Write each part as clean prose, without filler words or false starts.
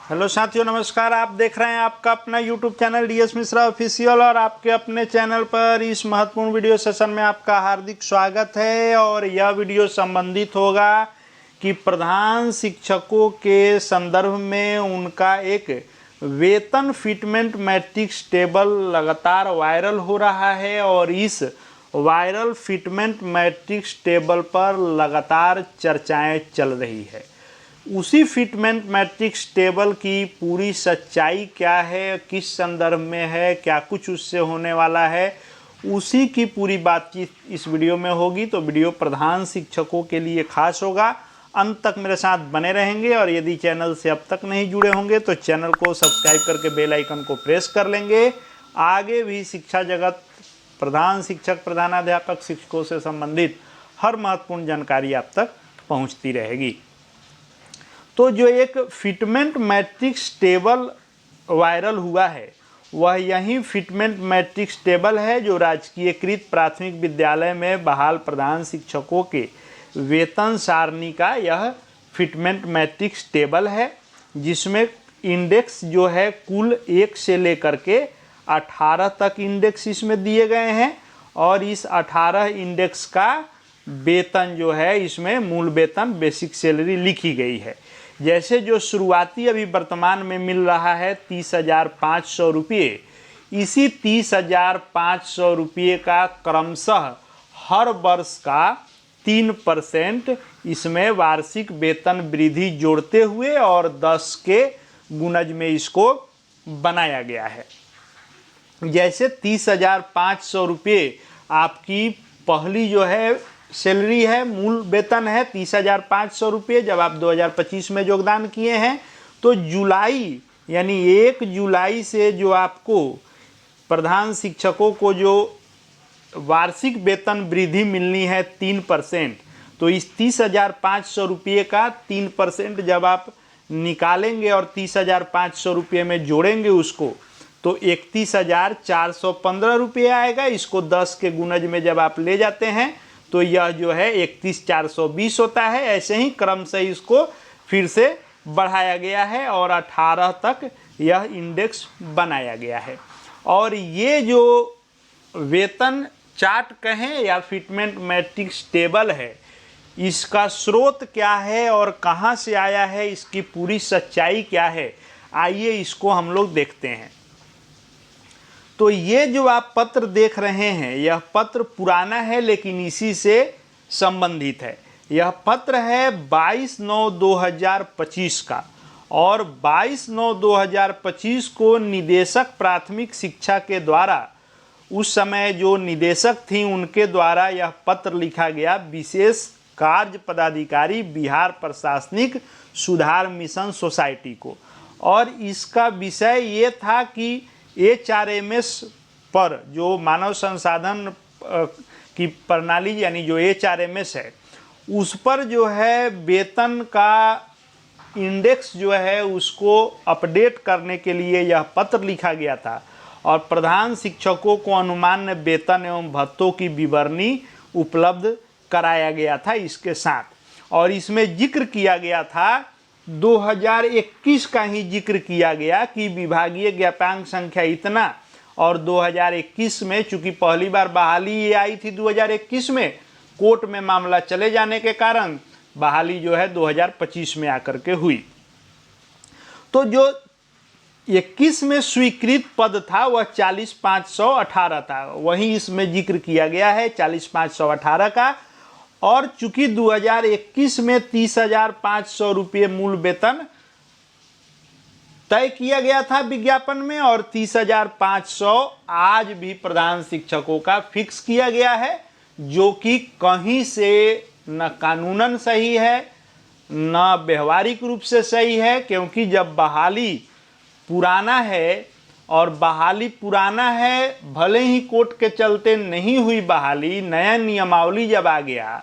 Hello साथियों, नमस्कार। आप देख रहे हैं आपका अपना YouTube channel DS Mishra official और आपके अपने चैनल पर इस महत्वपूर्ण वीडियो सेशन में आपका हार्दिक स्वागत है। और यह वीडियो संबंधित होगा कि प्रधान शिक्षकों के संदर्भ में उनका एक वेतन फिटमेंट मैट्रिक्स टेबल लगातार वायरल हो रहा है और इस वायरल फिटमेंट मैट्रिक्स टेबल पर लगातार चर्चाएं चल रही है। उसी फिटमेंट मैट्रिक्स टेबल की पूरी सच्चाई क्या है, किस संदर्भ में है, क्या कुछ उससे होने वाला है, उसी की पूरी बातचीत इस वीडियो में होगी। तो वीडियो प्रधान शिक्षकों के लिए खास होगा, अंत तक मेरे साथ बने रहेंगे। और यदि चैनल से अब तक नहीं जुड़े होंगे तो चैनल को सब्सक्राइब करके बेल आइकन को प्रेस कर लेंगे। आगे भी शिक्षा जगत, प्रधान शिक्षक, प्रधानाध्यापक, शिक्षकों से संबंधित हर महत्वपूर्ण जानकारी आप तक पहुंचती रहेगी। तो जो एक फिटमेंट मैट्रिक्स टेबल वायरल हुआ है वह यही फिटमेंट मैट्रिक्स टेबल है जो राजकीयकृत प्राथमिक विद्यालय में बहाल प्रधान शिक्षकों के वेतन सारणी का यह फिटमेंट मैट्रिक्स टेबल है, जिसमें इंडेक्स जो है कुल 1 से लेकर के 18 तक इंडेक्स इसमें दिए गए हैं। और इस 18 इंडेक्स का वेतन जो है इसमें मूल वेतन बेसिक सैलरी लिखी गई है। जैसे जो शुरुआती अभी वर्तमान में मिल रहा है 30,500 रुपये, इसी 30,500 रुपये का क्रमशः हर वर्ष का 3% इसमें वार्षिक वेतन वृद्धि जोड़ते हुए और 10 के गुणज में इसको बनाया गया है। जैसे 30,500 रुपये आपकी पहली जो है सैलरी है, मूल वेतन है 30,500 रुपये। जब आप 2025 में योगदान किए हैं तो जुलाई यानी 1 जुलाई से जो आपको प्रधान शिक्षकों को जो वार्षिक वेतन वृद्धि मिलनी है 3%, तो इस 30,500 रुपये का 3% जब आप निकालेंगे और 30,500 रुपये में जोड़ेंगे उसको, तो 31,415 रुपये आएगा। इसको 10 के गुणज में जब आप ले जाते हैं तो यह जो है 31,420 होता है। ऐसे ही क्रम से इसको फिर से बढ़ाया गया है और 18 तक यह इंडेक्स बनाया गया है। और ये जो वेतन चार्ट कहें या फिटमेंट मैट्रिक्स टेबल है, इसका स्रोत क्या है और कहाँ से आया है, इसकी पूरी सच्चाई क्या है, आइए इसको हम लोग देखते हैं। तो ये जो आप पत्र देख रहे हैं यह पत्र पुराना है लेकिन इसी से संबंधित है। यह पत्र है 22/9/2025 का और 22/9/2025 को निदेशक प्राथमिक शिक्षा के द्वारा, उस समय जो निदेशक थी उनके द्वारा यह पत्र लिखा गया विशेष कार्य पदाधिकारी बिहार प्रशासनिक सुधार मिशन सोसाइटी को। और इसका विषय ये था कि HRMS पर, जो मानव संसाधन की प्रणाली यानी जो HRMS है, उस पर जो है वेतन का इंडेक्स जो है उसको अपडेट करने के लिए यह पत्र लिखा गया था। और प्रधान शिक्षकों को अनुमान्य वेतन एवं भत्तों की विवरणी उपलब्ध कराया गया था इसके साथ। और इसमें जिक्र किया गया था 2021 का ही जिक्र किया गया कि विभागीय ज्ञापांक संख्या इतना। और 2021 में चूंकि पहली बार बहाली ये आई थी 2021 में, कोर्ट में मामला चले जाने के कारण बहाली जो है 2025 में आकर के हुई। तो जो 21 में स्वीकृत पद था वह 40,518 था, वही इसमें जिक्र किया गया है 40,518 का। और चूंकि 2021 में 30,500 रुपये मूल वेतन तय किया गया था विज्ञापन में, और 30,500 आज भी प्रधान शिक्षकों का फिक्स किया गया है, जो कि कहीं से न कानूनन सही है न व्यवहारिक रूप से सही है। क्योंकि जब बहाली पुराना है और बहाली पुराना है, भले ही कोर्ट के चलते नहीं हुई बहाली, नया नियमावली जब आ गया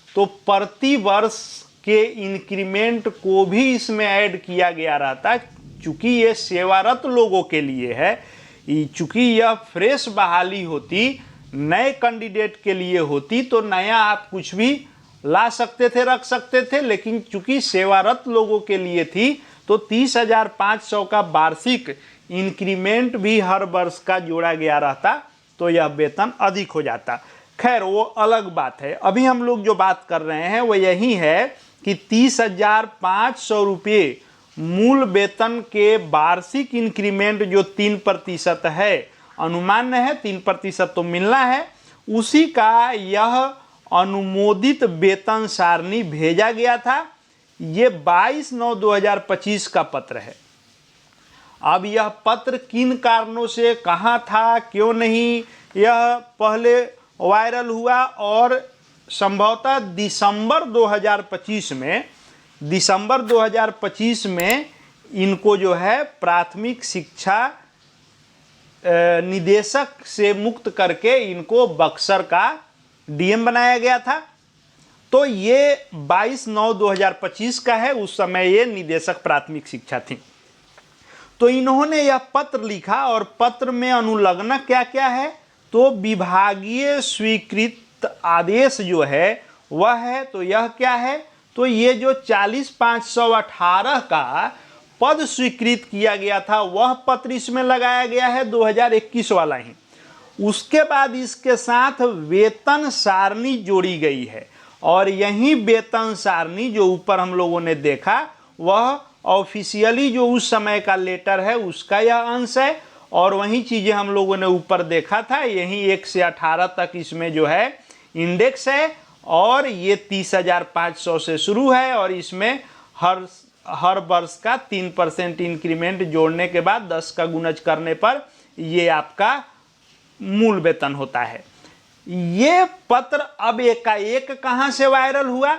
तो प्रति वर्ष के इंक्रीमेंट को भी इसमें ऐड किया गया रहता। चूँकि ये सेवारत लोगों के लिए है, चूँकि यह फ्रेश बहाली होती, नए कैंडिडेट के लिए होती, तो नया आप कुछ भी ला सकते थे, रख सकते थे। लेकिन चूँकि सेवारत लोगों के लिए थी तो 30,500 का वार्षिक इंक्रीमेंट भी हर वर्ष का जोड़ा गया रहता तो यह वेतन अधिक हो जाता। खैर वो अलग बात है। अभी हम लोग जो बात कर रहे हैं वो यही है कि 30,500 रुपये मूल वेतन के वार्षिक इंक्रीमेंट जो 3% है, अनुमान है 3% तो मिलना है, उसी का यह अनुमोदित वेतन सारणी भेजा गया था। ये 22/9/2025 का पत्र है। अब यह पत्र किन कारणों से, कहाँ था, क्यों नहीं, यह पहले वायरल हुआ और संभवतः दिसंबर 2025 में इनको जो है प्राथमिक शिक्षा निदेशक से मुक्त करके इनको बक्सर का डीएम बनाया गया था। तो ये 22/9/2025 का है, उस समय ये निदेशक प्राथमिक शिक्षा थी। तो इन्होंने यह पत्र लिखा और पत्र में अनुलग्न क्या क्या है, तो विभागीय स्वीकृत आदेश जो है वह है। तो यह क्या है, तो ये जो 40,518 का पद स्वीकृत किया गया था वह पत्र इसमें लगाया गया है, 2021 वाला ही। उसके बाद इसके साथ वेतन सारणी जोड़ी गई है और यही वेतन सारणी जो ऊपर हम लोगों ने देखा वह ऑफिशियली जो उस समय का लेटर है उसका यह अंश है। और वही चीज़ें हम लोगों ने ऊपर देखा था, यही 1 से 18 तक इसमें जो है इंडेक्स है और ये 30,500 से शुरू है और इसमें हर वर्ष का 3% इंक्रीमेंट जोड़ने के बाद 10 का गुणज करने पर ये आपका मूल वेतन होता है। ये पत्र अब एकाएक कहाँ से वायरल हुआ,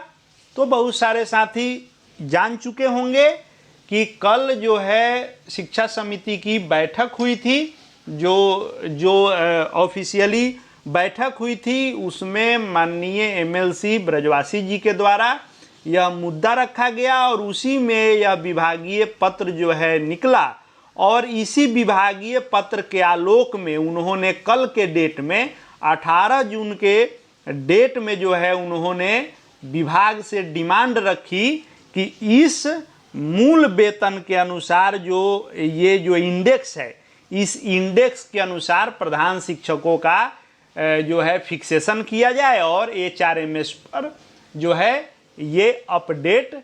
तो बहुत सारे साथी जान चुके होंगे कि कल जो है शिक्षा समिति की बैठक हुई थी, जो ऑफिशियली बैठक हुई थी, उसमें माननीय एमएलसी ब्रजवासी जी के द्वारा यह मुद्दा रखा गया और उसी में यह विभागीय पत्र जो है निकला। और इसी विभागीय पत्र के आलोक में उन्होंने कल के डेट में 18 जून के डेट में जो है उन्होंने विभाग से डिमांड रखी कि इस मूल वेतन के अनुसार जो ये जो इंडेक्स है, इस इंडेक्स के अनुसार प्रधान शिक्षकों का जो है फिक्सेशन किया जाए और HRMS पर जो है ये अपडेट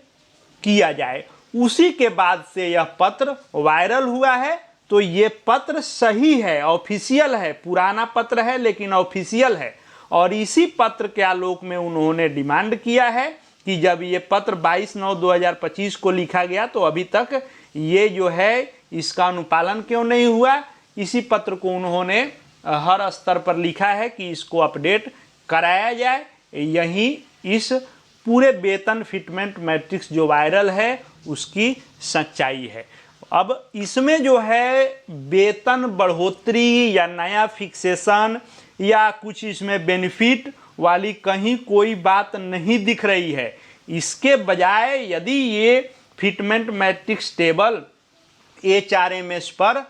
किया जाए। उसी के बाद से यह पत्र वायरल हुआ है। तो ये पत्र सही है, ऑफिशियल है, पुराना पत्र है लेकिन ऑफिशियल है। और इसी पत्र के आलोक में उन्होंने डिमांड किया है कि जब ये पत्र 22/9/2025 को लिखा गया तो अभी तक ये जो है इसका अनुपालन क्यों नहीं हुआ। इसी पत्र को उन्होंने हर स्तर पर लिखा है कि इसको अपडेट कराया जाए। यही इस पूरे वेतन फिटमेंट मैट्रिक्स जो वायरल है उसकी सच्चाई है। अब इसमें जो है वेतन बढ़ोतरी या नया फिक्सेशन या कुछ इसमें बेनिफिट वाली कहीं कोई बात नहीं दिख रही है। इसके बजाय यदि ये फिटमेंट मैट्रिक्स टेबल HRMS पर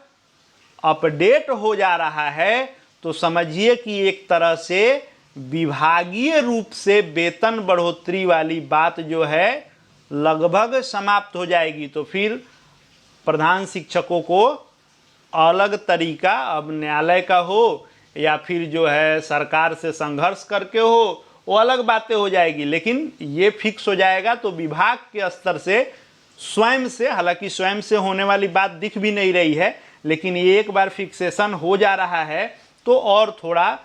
अपडेट हो जा रहा है तो समझिए कि एक तरह से विभागीय रूप से वेतन बढ़ोतरी वाली बात जो है लगभग समाप्त हो जाएगी। तो फिर प्रधान शिक्षकों को अलग तरीका, अब न्यायालय का हो या फिर जो है सरकार से संघर्ष करके हो, वो अलग बातें हो जाएगी। लेकिन ये फिक्स हो जाएगा तो विभाग के स्तर से स्वयं से, हालांकि स्वयं से होने वाली बात दिख भी नहीं रही है, लेकिन ये एक बार फिक्सेशन हो जा रहा है तो और थोड़ा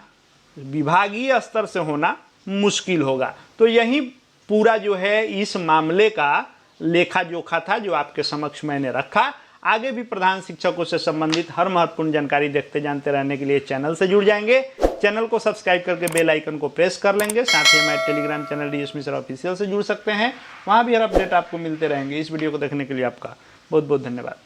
विभागीय स्तर से होना मुश्किल होगा। तो यही पूरा जो है इस मामले का लेखा जोखा था जो आपके समक्ष मैंने रखा। आगे भी प्रधान शिक्षकों से संबंधित हर महत्वपूर्ण जानकारी देखते जानते रहने के लिए चैनल से जुड़ जाएंगे। चैनल को सब्सक्राइब करके बेल आइकन को प्रेस कर लेंगे। साथ ही हमारे Telegram channel DS Mishra official से जुड़ सकते हैं, वहाँ भी हर अपडेट आपको मिलते रहेंगे। इस वीडियो को देखने के लिए आपका बहुत बहुत धन्यवाद।